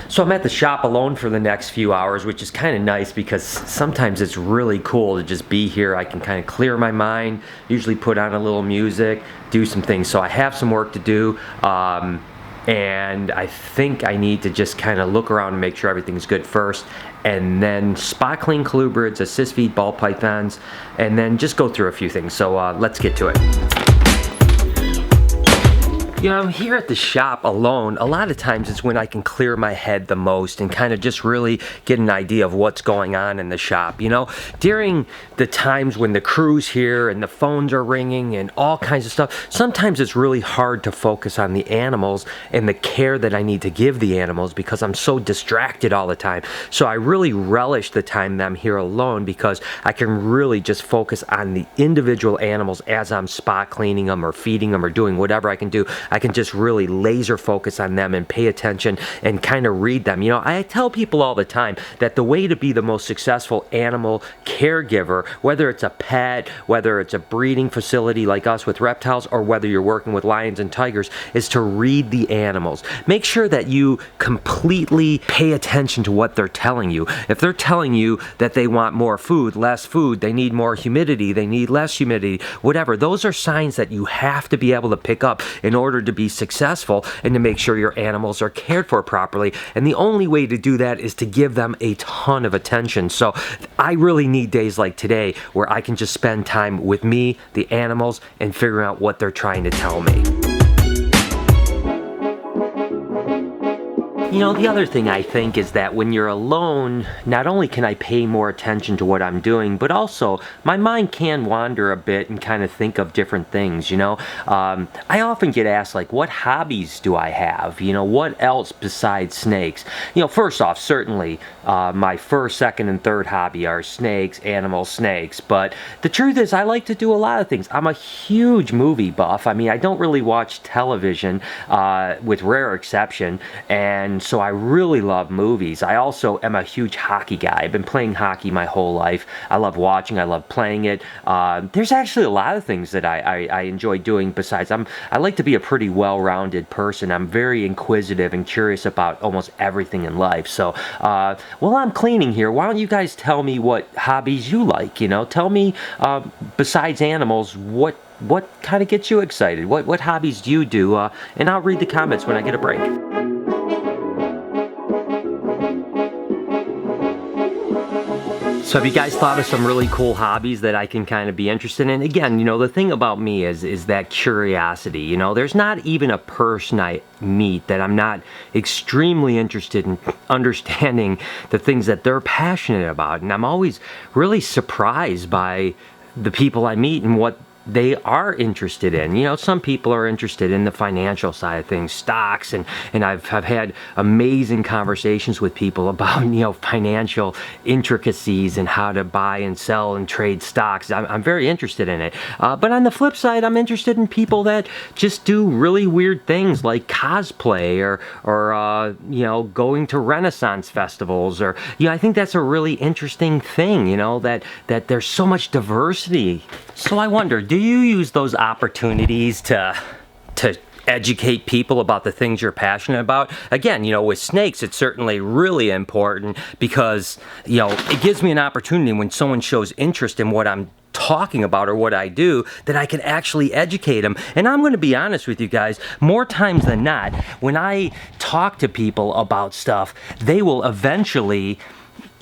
So I'm at the shop alone for the next few hours, which is kind of nice because sometimes it's really cool to just be here. I can kind of clear my mind, usually put on a little music, do some things. So I have some work to do, and I think I need to just kind of look around and make sure everything's good first, and then spot clean colubrids, assist feed ball pythons, and then just go through a few things. So let's get to it. You know, I'm here at the shop alone. A lot of times it's when I can clear my head the most and kind of just really get an idea of what's going on in the shop. You know, during the times when the crew's here and the phones are ringing and all kinds of stuff, sometimes it's really hard to focus on the animals and the care that I need to give the animals because I'm so distracted all the time. So I really relish the time that I'm here alone because I can really just focus on the individual animals as I'm spot cleaning them or feeding them or doing whatever I can do. I can just really laser focus on them and pay attention and kind of read them. You know, I tell people all the time that the way to be the most successful animal caregiver, whether it's a pet, whether it's a breeding facility like us with reptiles, or whether you're working with lions and tigers, is to read the animals. Make sure that you completely pay attention to what they're telling you. If they're telling you that they want more food, less food, they need more humidity, they need less humidity, whatever, those are signs that you have to be able to pick up in order to be successful and to make sure your animals are cared for properly. And the only way to do that is to give them a ton of attention. So I really need days like today where I can just spend time with me, the animals, and figuring out what they're trying to tell me. You know, the other thing I think is that when you're alone, not only can I pay more attention to what I'm doing, but also my mind can wander a bit and kind of think of different things, you know. I often get asked, like, what hobbies do I have? You know, what else besides snakes? You know, first off, certainly my first, second, and third hobby are snakes, animal snakes. But the truth is, I like to do a lot of things. I'm a huge movie buff. I mean, I don't really watch television with rare exception, and so I really love movies. I also am a huge hockey guy. I've been playing hockey my whole life. I love watching, I love playing it. There's actually a lot of things that I enjoy doing besides. I like to be a pretty well-rounded person. I'm very inquisitive and curious about almost everything in life. So while I'm cleaning here, why don't you guys tell me what hobbies you like? You know, tell me besides animals, what kind of gets you excited? What hobbies do you do? And I'll read the comments when I get a break. So have you guys thought of some really cool hobbies that I can kind of be interested in? Again, you know, the thing about me is that curiosity. You know, there's not even a person I meet that I'm not extremely interested in understanding the things that they're passionate about. And I'm always really surprised by the people I meet and what they are interested in. You know, some people are interested in the financial side of things, stocks, and I've had amazing conversations with people about, you know, financial intricacies and how to buy and sell and trade stocks. I'm very interested in it. But on the flip side, I'm interested in people that just do really weird things like cosplay or you know, going to Renaissance festivals, or, you know, I think that's a really interesting thing, you know, that there's so much diversity. So I wonder, do you use those opportunities to educate people about the things you're passionate about? Again, you know, with snakes, it's certainly really important because, you know, it gives me an opportunity when someone shows interest in what I'm talking about or what I do, that I can actually educate them. And I'm going to be honest with you guys, more times than not, when I talk to people about stuff, they will eventually,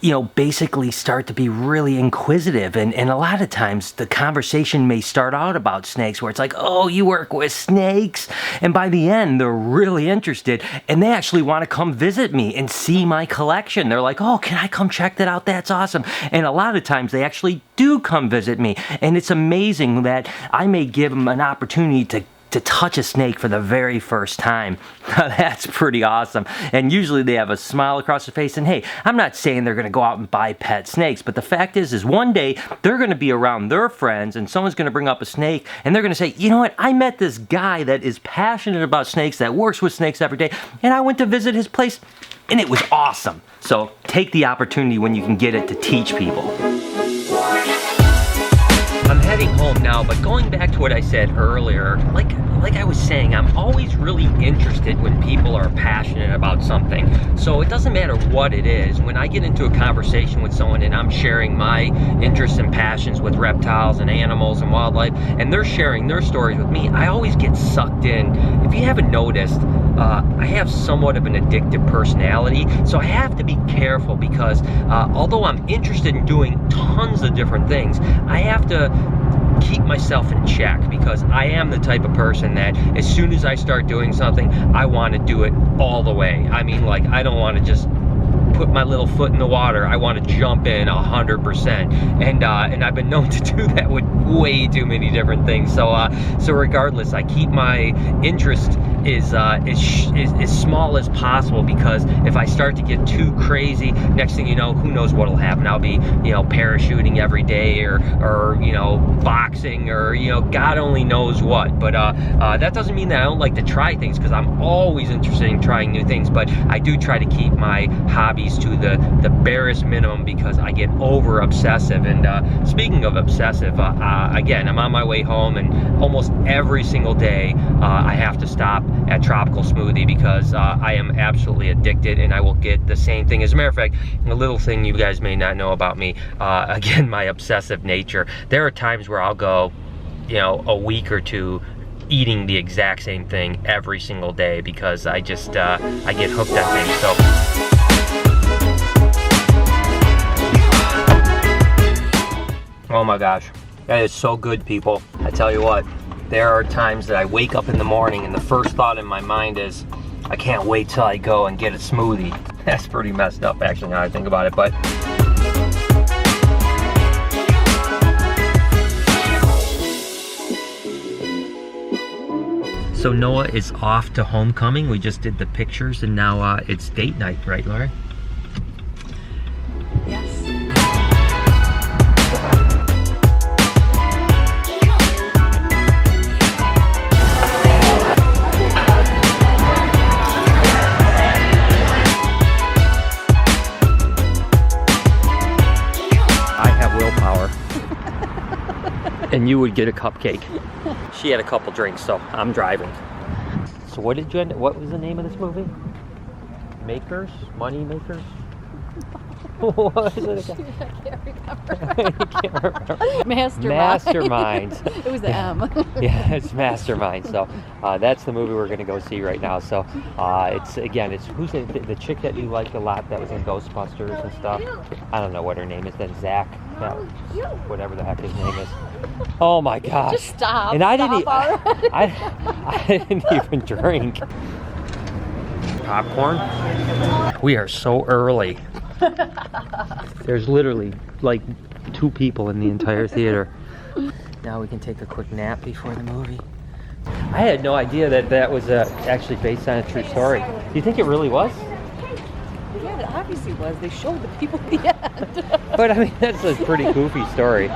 you know, basically start to be really inquisitive. And a lot of times the conversation may start out about snakes where it's like, oh, you work with snakes? And by the end, they're really interested and they actually want to come visit me and see my collection. They're like, oh, can I come check that out? That's awesome. And a lot of times they actually do come visit me. And it's amazing that I may give them an opportunity to to touch a snake for the very first time. That's pretty awesome. And usually they have a smile across their face. And hey, I'm not saying they're gonna go out and buy pet snakes, but the fact is one day they're gonna be around their friends and someone's gonna bring up a snake and they're gonna say, you know what, I met this guy that is passionate about snakes, that works with snakes every day, and I went to visit his place and it was awesome. So take the opportunity when you can get it to teach people. I'm heading home now, but going back to what I said earlier, like I was saying, I'm always really interested when people are passionate about something. So it doesn't matter what it is. When I get into a conversation with someone and I'm sharing my interests and passions with reptiles and animals and wildlife, and they're sharing their stories with me, I always get sucked in. If you haven't noticed, I have somewhat of an addictive personality, so I have to be careful because although I'm interested in doing tons of different things, I have to keep myself in check because I am the type of person that as soon as I start doing something, I want to do it all the way. I mean, like, I don't want to just put my little foot in the water. I want to jump in 100%, and I've been known to do that with way too many different things. So so regardless, I keep my interest as small as possible, because if I start to get too crazy, next thing you know, who knows what'll happen. I'll be, you know, parachuting every day, or you know, boxing, or, you know, God only knows what. But that doesn't mean that I don't like to try things, because I'm always interested in trying new things. But I do try to keep my hobbies to the barest minimum because I get over obsessive. And speaking of obsessive, again, I'm on my way home, and almost every single day I have to stop at Tropical Smoothie because I am absolutely addicted, and I will get the same thing. As a matter of fact, a little thing you guys may not know about me, again, my obsessive nature. There are times where I'll go, you know, a week or two eating the exact same thing every single day because I just I get hooked on things. So oh my gosh, that is so good, people. I tell you what, there are times that I wake up in the morning and the first thought in my mind is, I can't wait till I go and get a smoothie. That's pretty messed up, actually, now I think about it, but so Noah is off to homecoming. We just did the pictures, and now it's date night, right, Laura? Yes. And you would get a cupcake. She had a couple drinks, so I'm driving. So what did you end? What was the name of this movie? Makers? Money Makers? What was it again? I can't remember. Mastermind. Mastermind. It was the M. Yeah, it's Mastermind. So that's the movie we're gonna go see right now. So it's who's the chick that you like a lot that was in Ghostbusters and stuff? I don't know what her name is. Then Zach, whatever the heck his name is. Oh my gosh! Just stop. And I I didn't even drink. Popcorn. We are so early. There's literally like 2 people in the entire theater. Now we can take a quick nap before the movie. I had no idea that was actually based on a true story. Do you think it really was? Yeah, it obviously was. They showed the people at the end. But I mean, that's a pretty goofy story.